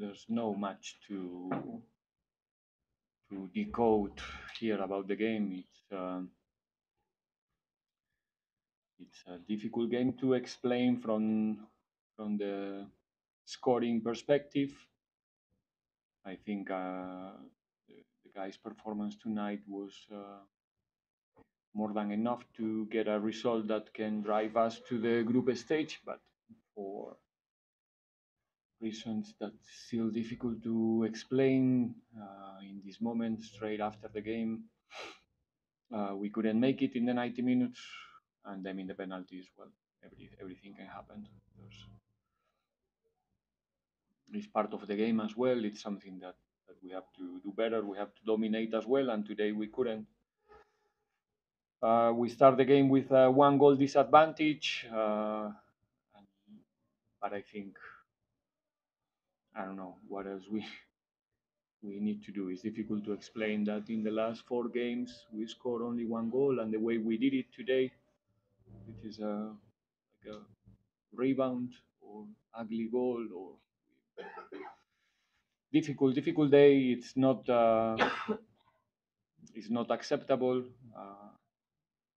there's no much to decode here about the game. It's a difficult game to explain from the scoring perspective. I think the guy's performance tonight was more than enough to get a result that can drive us to the group stage, but for reasons that's still difficult to explain in this moment, straight after the game, we couldn't make it in the 90 minutes, and then in the penalties, well, everything can happen. It's part of the game as well. It's something that we have to do better. We have to dominate as well, and today we couldn't. We start the game with a 1 goal disadvantage, but I think I don't know what else we need to do. It's difficult to explain that in the last 4 games we scored only 1 goal, and the way we did it today, it is like a rebound or ugly goal or difficult day. It's not acceptable.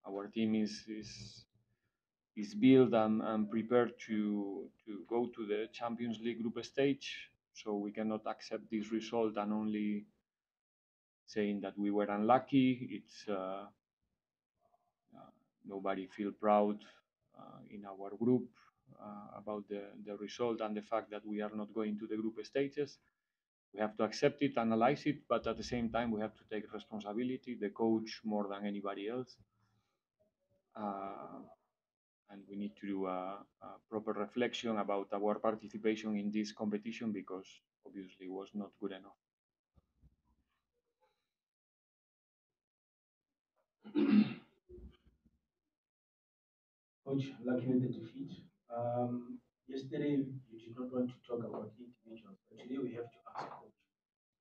Our team is built and prepared to go to the Champions League group stage, so we cannot accept this result and only saying that we were unlucky. It's nobody feel proud in our group about the result and the fact that we are not going to the group stages. We have to accept it, analyze it, but at the same time we have to take responsibility, the coach more than anybody else. And we need to do a proper reflection about our participation in this competition because obviously it was not good enough. Coach, lucky with the defeat. Yesterday, you did not want to talk about individuals, but today we have to ask Coach.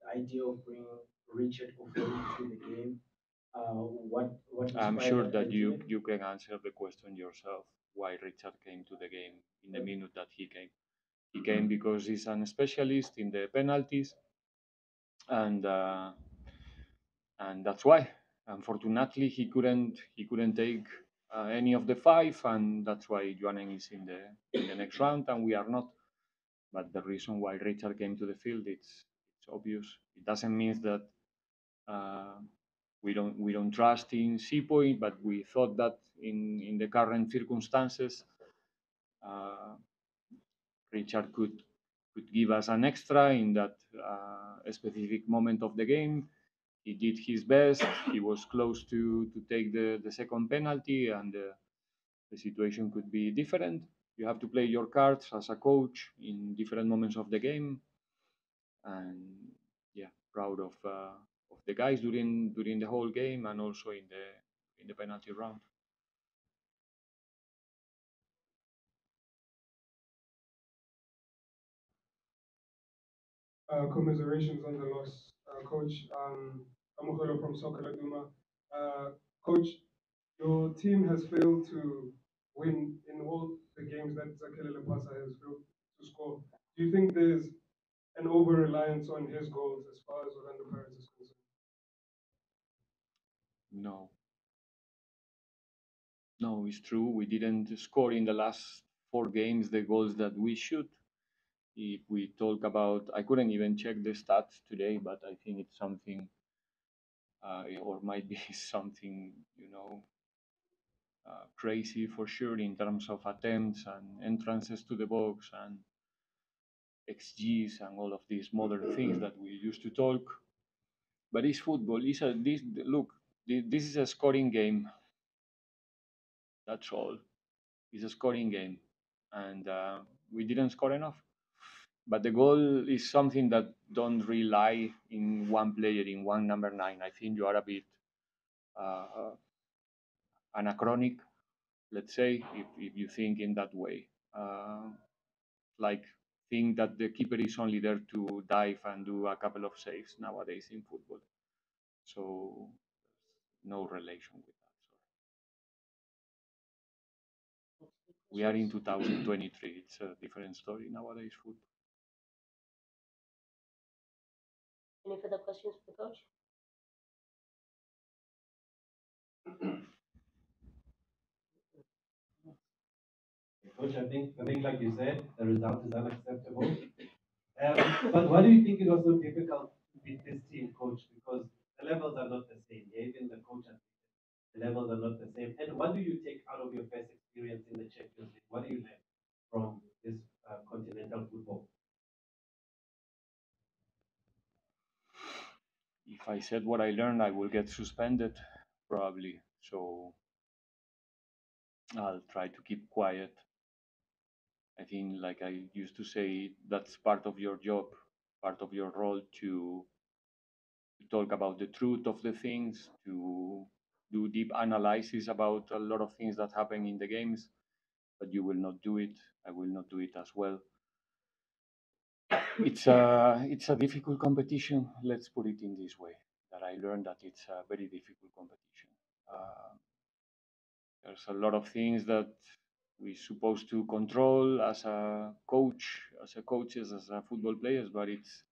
The idea of bringing Richard Ofori into the game, what I'm inspired sure that that idea? you can answer the question yourself why Richard came to the game in the minute that he came. He came because he's an specialist in the penalties, and uh, and that's why. Unfortunately, he couldn't take any of the five, and that's why Jwaneng is in the next round, and we are not. But the reason why Richard came to the field, it's obvious. It doesn't mean that uh, we don't trust in Seapoint, but we thought that in the current circumstances, uh, Richard could give us an extra in that specific moment of the game. He did his best. He was close to take the second penalty, and the situation could be different. You have to play your cards as a coach in different moments of the game, and yeah, proud of the guys during the whole game and also in the penalty round. Commiserations on the loss, Coach. Amukhelo from Soccer Laduma. Coach, your team has failed to win in all the games that Zakele Pasa has failed to score. Do you think there's an over reliance on his goals as far as Orlando Pirates is concerned? No, no, it's true. We didn't score in the last 4 games the goals that we should. If we talk about, I couldn't even check the stats today, but I think it's something, or might be something, crazy for sure in terms of attempts and entrances to the box and XGs and all of these modern things that we used to talk. But it's football. This is a scoring game. That's all. It's a scoring game, and we didn't score enough. But the goal is something that don't rely in one player, in one number 9. I think you are a bit uh, anachronic, let's say, if you think in that way. Like think that the keeper is only there to dive and do a couple of saves nowadays in football. So no relation with that. Sorry. We are in 2023. It's a different story nowadays. Football. Any further questions for the coach? Coach, I think like you said, the result is unacceptable. But why do you think it was so difficult to beat this team, coach? Because the levels are not the same. Yeah, even the coach has the levels are not the same. And what do you take out of your first experience in the Champions League? What do you learn from this continental football? If I said what I learned, I will get suspended, probably. So I'll try to keep quiet. I think, like I used to say, that's part of your job, part of your role to talk about the truth of the things, to do deep analysis about a lot of things that happen in the games, but you will not do it. I will not do it as well. It's a difficult competition. Let's put it in this way. That I learned that it's a very difficult competition. Uh, there's a lot of things that we're supposed to control as a coach, as a coaches, as a football players, but it's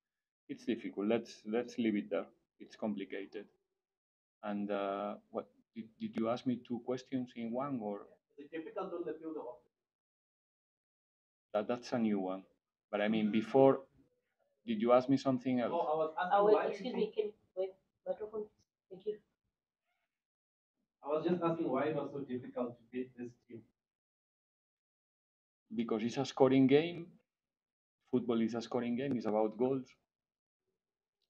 difficult. Let's leave it there. It's complicated. And what did you ask me two questions in one, or Is it difficult on the field of that's a new one? But I mean, before, did you ask me something Oh, else? I was asking Oh, wait, why do you excuse think me, can wait, microphone, thank you. I was just asking why it was so difficult to beat this team. Because it's a scoring game. Football is a scoring game. It's about goals,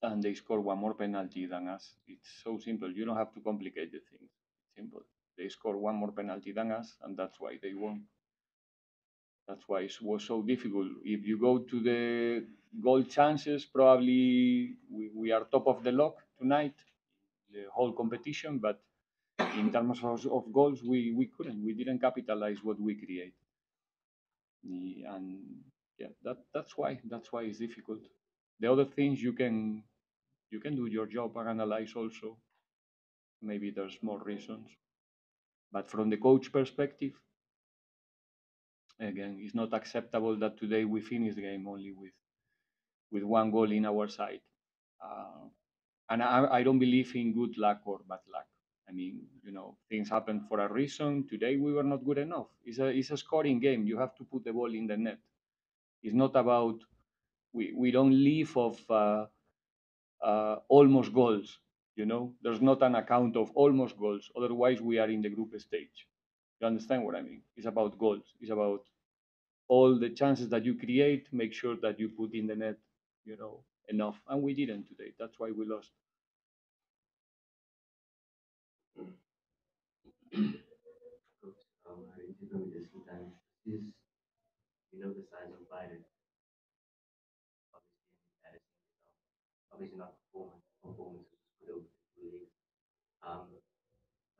and they score one more penalty than us. It's so simple. You don't have to complicate the things. It's simple. They score one more penalty than us, and that's why they won. That's why it was so difficult. If you go to the goal chances, probably we are top of the log tonight, the whole competition. But in terms of goals, we couldn't. We didn't capitalize what we create. And yeah, that's why it's difficult. The other things you can do your job and analyze also. Maybe there's more reasons. But from the coach perspective, again, it's not acceptable that today we finish the game only with one goal in our side. Uh, and I don't believe in good luck or bad luck. I mean, things happen for a reason. Today we were not good enough. It's a scoring game. You have to put the ball in the net. It's not about we don't live of almost goals. There's not an account of almost goals. Otherwise, we are in the group stage. You understand what I mean? It's about goals. It's about all the chances that you create. Make sure that you put in the net, enough. And we didn't today. That's why we lost. Coach, I interview with this time. Is the size of Biden, obviously embarrassing result. Obviously not performance was good over the 2 leagues.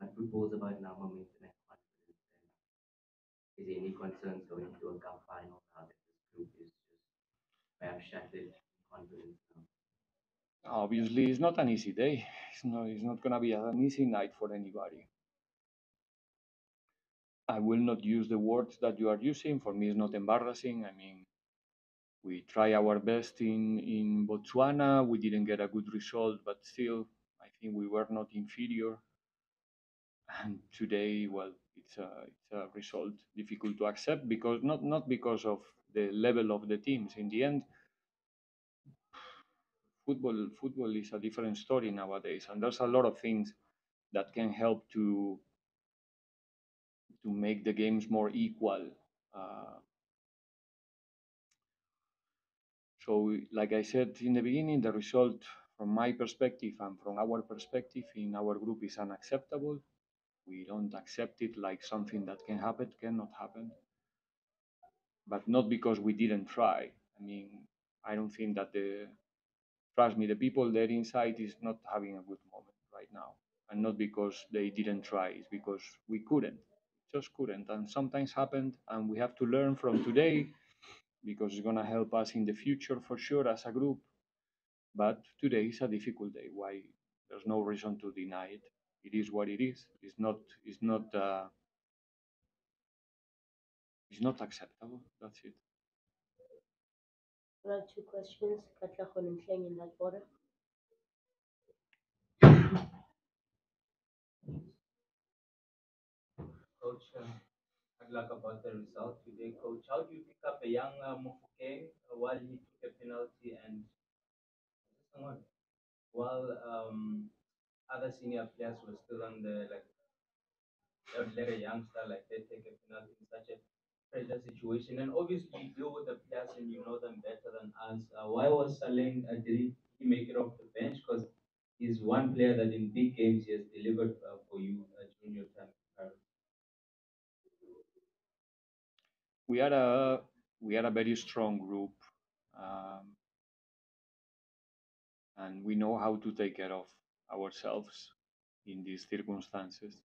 But football's about now momentum and confidence. And is there any concerns going into a cup final now that this group is just perhaps shattered in confidence now? Obviously, it's not an easy day. It's not going to be an easy night for anybody. I will not use the words that you are using. For me, it's not embarrassing. I mean, we try our best in Botswana. We didn't get a good result, but still, I think we were not inferior. And today, well, it's a result difficult to accept because not because of the level of the teams. In the end, football is a different story nowadays, and there's a lot of things that can help to make the games more equal. Uh, so, like I said in the beginning, the result from my perspective and from our perspective in our group is unacceptable. We don't accept it like something that cannot happen, but not because we didn't try. I mean, I don't think that trust me, the people there inside is not having a good moment right now. And not because they didn't try, it's because we couldn't. Just couldn't. And sometimes happened, and we have to learn from today because it's gonna help us in the future for sure as a group. But today is a difficult day. Why? There's no reason to deny it. It is what it is. It's not acceptable. That's it. There are two questions, Katlego and Mhleng, in that order. coach. Good luck about the result today, coach. How do you pick up a young Mufokeng while he took a penalty and while other senior players were still on the like let a youngster like they take a penalty in such a pressure situation. And obviously you deal with the players and you know them better than us. Why was Saleng did he make it off the bench? Because he's one player that in big games he has delivered for you during your time. We are a very strong group, um, and we know how to take care of ourselves in these circumstances.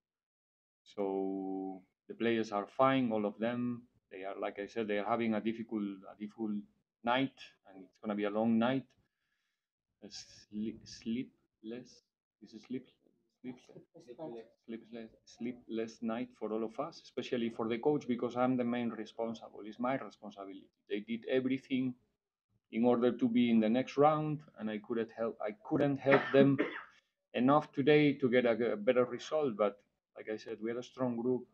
So the players are fine, all of them. They are, like I said, they are having a difficult night, and it's gonna be a long night. Sleepless. Is it sleepless night for all of us, especially for the coach, because I'm the main responsible. It's my responsibility. They did everything in order to be in the next round, and I couldn't help them enough today to get a better result. But like I said, we are a strong group,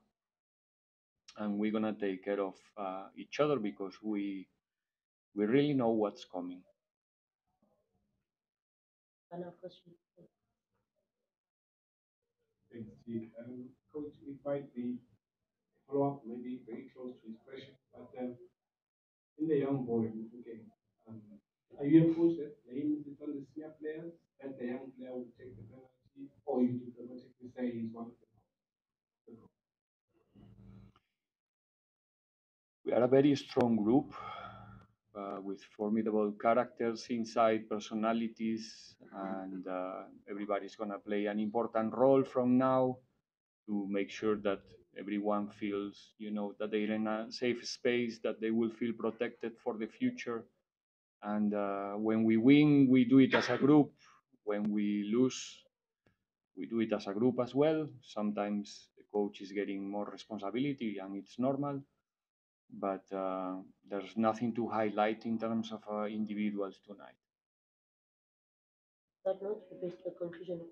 and we're gonna take care of each other because we really know what's coming. Final question. Thanks, G. Coach, it might be a follow-up, maybe very close to his question, but in the young boy, okay, um, are you a coach that blames it on the senior players that the young player will take the penalty, or you diplomatically say he's one of the We are a very strong group with formidable characters inside, personalities, and everybody's going to play an important role from now to make sure that everyone feels, that they're in a safe space, that they will feel protected for the future. And when we win, we do it as a group. When we lose, we do it as a group as well. Sometimes the coach is getting more responsibility, and it's normal, but there's nothing to highlight in terms of individuals tonight. That note, we reach the conclusion of